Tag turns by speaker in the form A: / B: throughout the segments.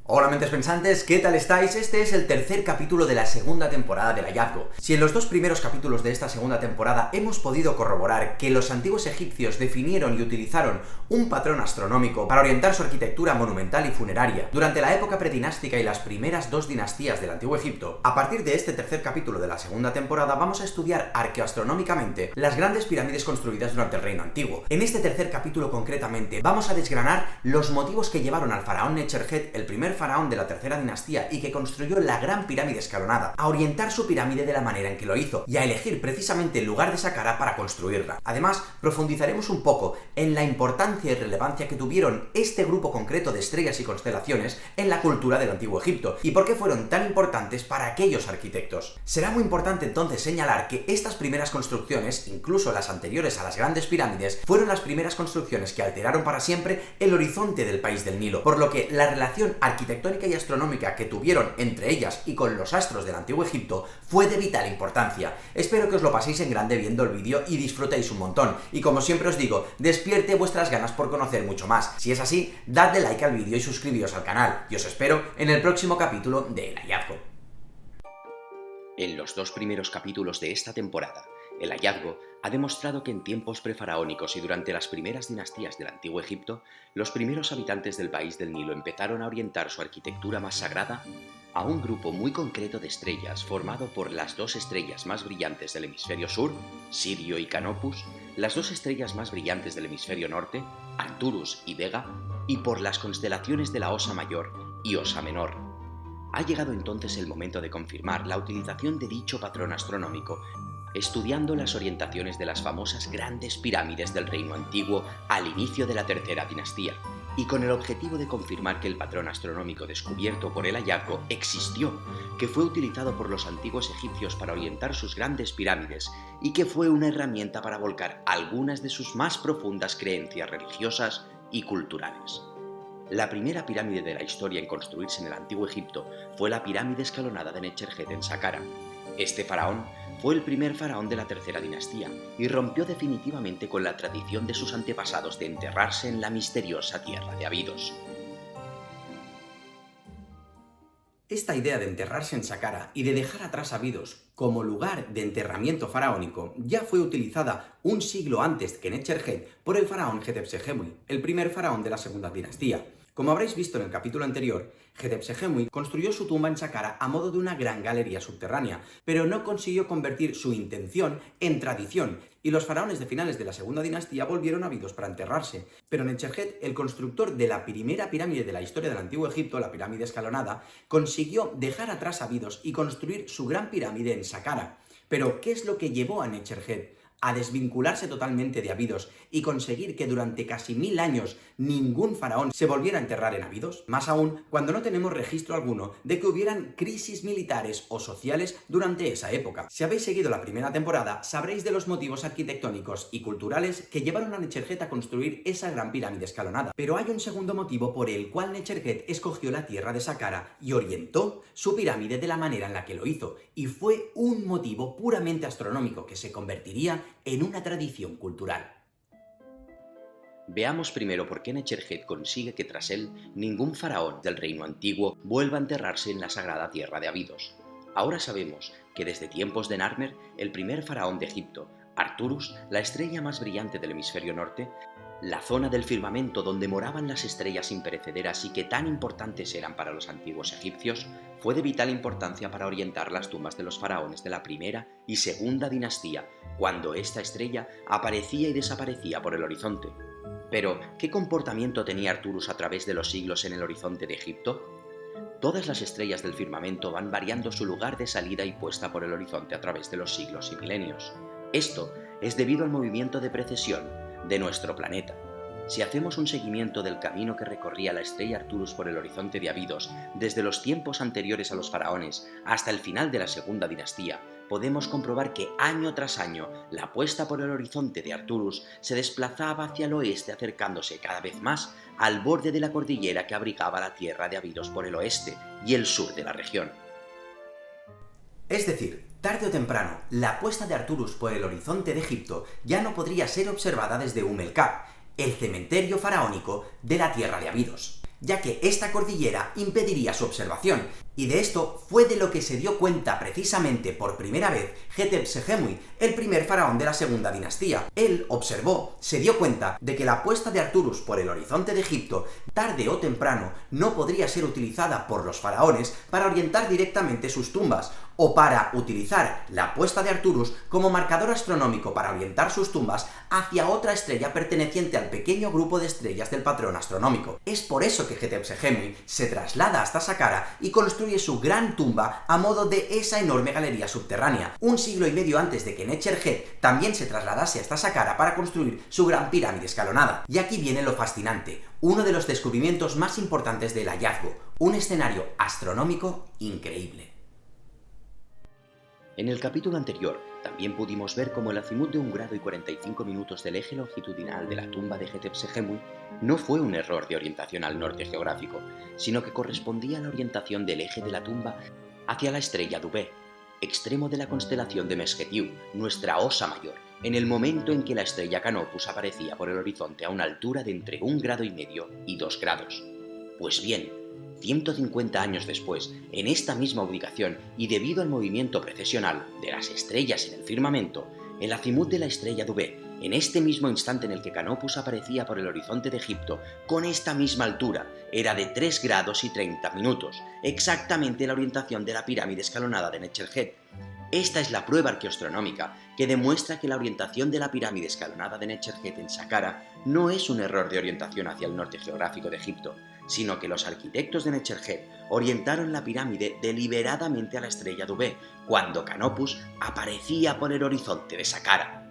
A: Hola mentes pensantes, ¿qué tal estáis? Este es el tercer capítulo de la segunda temporada del hallazgo. Si en los dos primeros capítulos de esta segunda temporada hemos podido corroborar que los antiguos egipcios definieron y utilizaron un patrón astronómico para orientar su arquitectura monumental y funeraria durante la época predinástica y las primeras dos dinastías del Antiguo Egipto, a partir de este tercer capítulo de la segunda temporada vamos a estudiar arqueoastronómicamente las grandes pirámides construidas durante el Reino Antiguo. En este tercer capítulo concretamente vamos a desgranar los motivos que llevaron al faraón Necherjet, el primer faraón de la tercera dinastía y que construyó la gran pirámide escalonada, a orientar su pirámide de la manera en que lo hizo y a elegir precisamente el lugar de Saqqara para construirla. Además, profundizaremos un poco en la importancia y relevancia que tuvieron este grupo concreto de estrellas y constelaciones en la cultura del Antiguo Egipto y por qué fueron tan importantes para aquellos arquitectos. Será muy importante entonces señalar que estas primeras construcciones, incluso las anteriores a las grandes pirámides, fueron las primeras construcciones que alteraron para siempre el horizonte del país del Nilo, por lo que la relación arquitectónica y astronómica que tuvieron entre ellas y con los astros del Antiguo Egipto fue de vital importancia. Espero que os lo paséis en grande viendo el vídeo y disfrutéis un montón. Y como siempre os digo, despierte vuestras ganas por conocer mucho más. Si es así, dadle like al vídeo y suscribíos al canal. Y os espero en el próximo capítulo de El Hallazgo.
B: En los dos primeros capítulos de esta temporada, El Hallazgo ha demostrado que en tiempos prefaraónicos y durante las primeras dinastías del Antiguo Egipto, los primeros habitantes del país del Nilo empezaron a orientar su arquitectura más sagrada a un grupo muy concreto de estrellas formado por las dos estrellas más brillantes del hemisferio sur, Sirio y Canopus, las dos estrellas más brillantes del hemisferio norte, Arcturus y Vega, y por las constelaciones de la Osa Mayor y Osa Menor. Ha llegado entonces el momento de confirmar la utilización de dicho patrón astronómico, estudiando las orientaciones de las famosas grandes pirámides del Reino Antiguo al inicio de la tercera dinastía, y con el objetivo de confirmar que el patrón astronómico descubierto por el hallazgo existió, que fue utilizado por los antiguos egipcios para orientar sus grandes pirámides y que fue una herramienta para volcar algunas de sus más profundas creencias religiosas y culturales. La primera pirámide de la historia en construirse en el Antiguo Egipto fue la pirámide escalonada de Necherjet en Saqqara. Este faraón fue el primer faraón de la tercera dinastía y rompió definitivamente con la tradición de sus antepasados de enterrarse en la misteriosa tierra de Abidos.
A: Esta idea de enterrarse en Saqqara y de dejar atrás a Abidos como lugar de enterramiento faraónico ya fue utilizada un siglo antes que Necherjet por el faraón Hatshepsut, el primer faraón de la segunda dinastía. Como habréis visto en el capítulo anterior, Hatshepsut construyó su tumba en Saqqara a modo de una gran galería subterránea, pero no consiguió convertir su intención en tradición, y los faraones de finales de la segunda dinastía volvieron a Abidos para enterrarse. Pero Necherjet, el constructor de la primera pirámide de la historia del Antiguo Egipto, la pirámide escalonada, consiguió dejar atrás a Abidos y construir su gran pirámide en Saqqara. Pero, ¿qué es lo que llevó a Necherjet a desvincularse totalmente de Abidos y conseguir que durante casi 1000 años ningún faraón se volviera a enterrar en Abidos? Más aún cuando no tenemos registro alguno de que hubieran crisis militares o sociales durante esa época. Si habéis seguido la primera temporada, sabréis de los motivos arquitectónicos y culturales que llevaron a Necherjet a construir esa gran pirámide escalonada. Pero hay un segundo motivo por el cual Necherjet escogió la tierra de Saqqara y orientó su pirámide de la manera en la que lo hizo, y fue un motivo puramente astronómico que se convertiría en una tradición cultural.
B: Veamos primero por qué Necherjet consigue que tras él ningún faraón del Reino Antiguo vuelva a enterrarse en la sagrada tierra de Abidos. Ahora sabemos que desde tiempos de Narmer, el primer faraón de Egipto, Arcturus, la estrella más brillante del hemisferio norte, la zona del firmamento donde moraban las estrellas imperecederas y que tan importantes eran para los antiguos egipcios, fue de vital importancia para orientar las tumbas de los faraones de la primera y segunda dinastía, cuando esta estrella aparecía y desaparecía por el horizonte. Pero, ¿qué comportamiento tenía Arcturus a través de los siglos en el horizonte de Egipto? Todas las estrellas del firmamento van variando su lugar de salida y puesta por el horizonte a través de los siglos y milenios. Esto es debido al movimiento de precesión de nuestro planeta. Si hacemos un seguimiento del camino que recorría la estrella Arcturus por el horizonte de Abidos desde los tiempos anteriores a los faraones hasta el final de la segunda dinastía, podemos comprobar que año tras año la puesta por el horizonte de Arcturus se desplazaba hacia el oeste, acercándose cada vez más al borde de la cordillera que abrigaba la tierra de Abidos por el oeste y el sur de la región.
A: Es decir, tarde o temprano, la puesta de Arcturus por el horizonte de Egipto ya no podría ser observada desde el Kab, el cementerio faraónico de la tierra de Abidos. ya que esta cordillera impediría su observación. Y de esto fue de lo que se dio cuenta precisamente por primera vez Hetep-Sehemui, el primer faraón de la segunda dinastía. Él observó, se dio cuenta de que la puesta de Arturus por el horizonte de Egipto, tarde o temprano, no podría ser utilizada por los faraones para orientar directamente sus tumbas, o para utilizar la puesta de Arturus como marcador astronómico para orientar sus tumbas hacia otra estrella perteneciente al pequeño grupo de estrellas del patrón astronómico. Es por eso que Hetep-Sehemui se traslada hasta Saqqara y construye su gran tumba a modo de esa enorme galería subterránea, un siglo y medio antes de que Necherhet también se trasladase hasta Saqqara para construir su gran pirámide escalonada. Y aquí viene lo fascinante, uno de los descubrimientos más importantes del hallazgo, un escenario astronómico increíble.
B: En el capítulo anterior, también pudimos ver cómo el azimut de 1 grado y 45 minutos del eje longitudinal de la tumba de Hetep-Sehemui no fue un error de orientación al norte geográfico, sino que correspondía a la orientación del eje de la tumba hacia la estrella Dubhe, extremo de la constelación de Meskhetiu, nuestra Osa Mayor, en el momento en que la estrella Canopus aparecía por el horizonte a una altura de entre 1,5 grados y 2 grados. Pues bien, 150 años después, en esta misma ubicación y debido al movimiento precesional de las estrellas en el firmamento, el azimut de la estrella Dubhe, en este mismo instante en el que Canopus aparecía por el horizonte de Egipto, con esta misma altura, era de 3 grados y 30 minutos, exactamente la orientación de la pirámide escalonada de Necherhet. Esta es la prueba arqueoastronómica que demuestra que la orientación de la pirámide escalonada de Necherhet en Saqqara no es un error de orientación hacia el norte geográfico de Egipto, sino que los arquitectos de Necherhet orientaron la pirámide deliberadamente a la estrella Dubhe, cuando Canopus aparecía por el horizonte de Saqqara.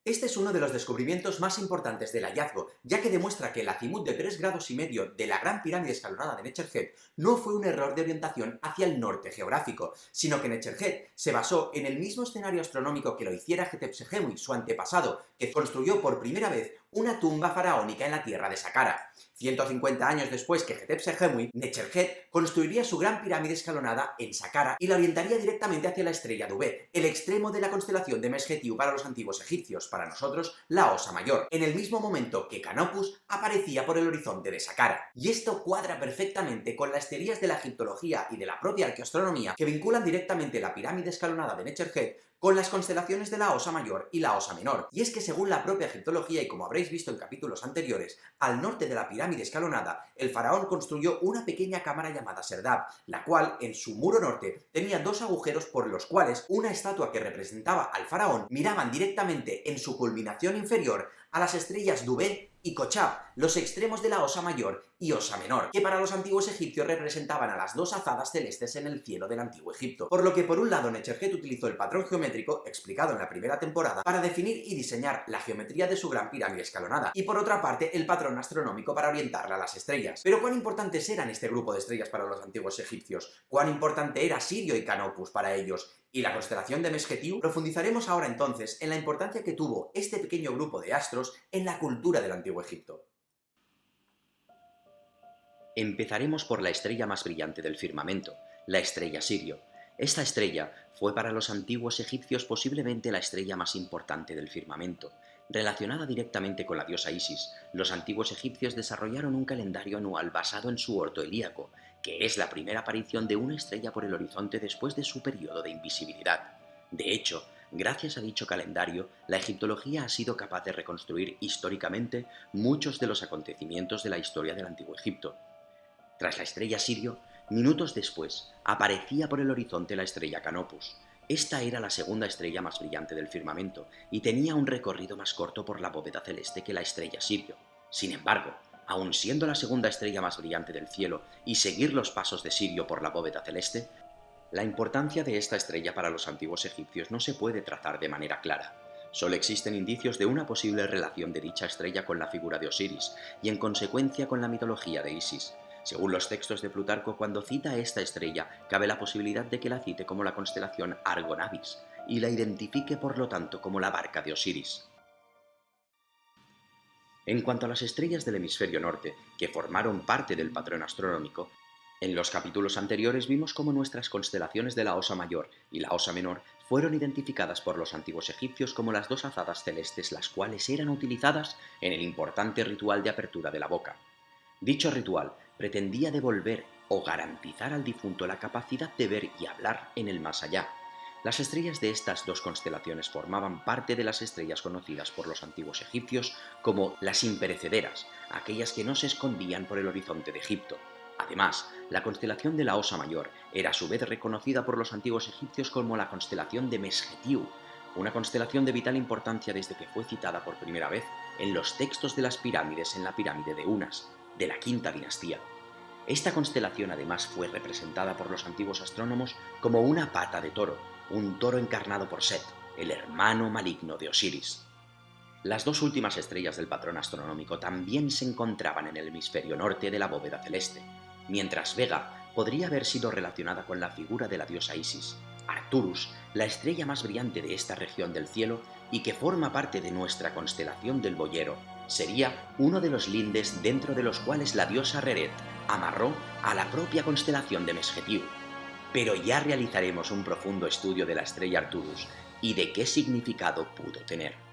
A: Este es uno de los descubrimientos más importantes del hallazgo, ya que demuestra que el azimut de 3,5 grados de la gran pirámide escalonada de Necherhet no fue un error de orientación hacia el norte geográfico, sino que Necherhet se basó en el mismo escenario astronómico que lo hiciera Hetep-Sehemui, su antepasado, que construyó por primera vez una tumba faraónica en la tierra de Saqqara. 150 años después que Hetep-Sehemui, Necherhet construiría su gran pirámide escalonada en Saqqara y la orientaría directamente hacia la estrella Dubhe, el extremo de la constelación de Meskhetiu para los antiguos egipcios, para nosotros la Osa Mayor, en el mismo momento que Canopus aparecía por el horizonte de Saqqara. Y esto cuadra perfectamente con las teorías de la egiptología y de la propia arqueoastronomía que vinculan directamente la pirámide escalonada de Necherhet con las constelaciones de la Osa Mayor y la Osa Menor. Y es que según la propia egiptología, y como habréis visto en capítulos anteriores, al norte de la pirámide escalonada, el faraón construyó una pequeña cámara llamada Serdab, la cual, en su muro norte, tenía 2 agujeros por los cuales una estatua que representaba al faraón miraban directamente en su culminación inferior a las estrellas Dubhe y Kochab, los extremos de la Osa Mayor y Osa Menor, que para los antiguos egipcios representaban a las 2 azadas celestes en el cielo del antiguo Egipto. Por lo que por un lado Necherhet utilizó el patrón geométrico, explicado en la primera temporada, para definir y diseñar la geometría de su gran pirámide escalonada, y por otra parte el patrón astronómico para orientarla a las estrellas. Pero ¿cuán importantes eran este grupo de estrellas para los antiguos egipcios? ¿Cuán importante era Sirio y Canopus para ellos? ¿Y la constelación de Meskhetiu? Profundizaremos ahora entonces en la importancia que tuvo este pequeño grupo de astros en la cultura del antiguo Egipto.
B: Empezaremos por la estrella más brillante del firmamento, la estrella Sirio. Esta estrella fue para los antiguos egipcios posiblemente la estrella más importante del firmamento. Relacionada directamente con la diosa Isis, los antiguos egipcios desarrollaron un calendario anual basado en su orto helíaco, que es la primera aparición de una estrella por el horizonte después de su periodo de invisibilidad. De hecho, gracias a dicho calendario, la egiptología ha sido capaz de reconstruir históricamente muchos de los acontecimientos de la historia del antiguo Egipto. Tras la estrella Sirio, minutos después, aparecía por el horizonte la estrella Canopus. Esta era la segunda estrella más brillante del firmamento y tenía un recorrido más corto por la bóveda celeste que la estrella Sirio. Sin embargo, aun siendo la segunda estrella más brillante del cielo y seguir los pasos de Sirio por la bóveda celeste, la importancia de esta estrella para los antiguos egipcios no se puede trazar de manera clara. Solo existen indicios de una posible relación de dicha estrella con la figura de Osiris y en consecuencia con la mitología de Isis. Según los textos de Plutarco, cuando cita a esta estrella, cabe la posibilidad de que la cite como la constelación Argo-Navis y la identifique por lo tanto como la barca de Osiris. En cuanto a las estrellas del hemisferio norte, que formaron parte del patrón astronómico, En los capítulos anteriores vimos cómo nuestras constelaciones de la Osa Mayor y la Osa Menor fueron identificadas por los antiguos egipcios como las dos azadas celestes, las cuales eran utilizadas en el importante ritual de apertura de la boca. Dicho ritual pretendía devolver o garantizar al difunto la capacidad de ver y hablar en el más allá. Las estrellas de estas dos constelaciones formaban parte de las estrellas conocidas por los antiguos egipcios como las imperecederas, aquellas que no se escondían por el horizonte de Egipto. Además, la constelación de la Osa Mayor era a su vez reconocida por los antiguos egipcios como la constelación de Meskhetiu, una constelación de vital importancia desde que fue citada por primera vez en los textos de las pirámides en la pirámide de Unas, de la quinta dinastía. Esta constelación además fue representada por los antiguos astrónomos como una pata de toro, un toro encarnado por Set, el hermano maligno de Osiris. Las dos últimas estrellas del patrón astronómico también se encontraban en el hemisferio norte de la bóveda celeste, mientras Vega podría haber sido relacionada con la figura de la diosa Isis, Arcturus, la estrella más brillante de esta región del cielo y que forma parte de nuestra constelación del Boyero, sería uno de los lindes dentro de los cuales la diosa Reret amarró a la propia constelación de Meskhetiu. Pero ya realizaremos un profundo estudio de la estrella Arcturus y de qué significado pudo tener.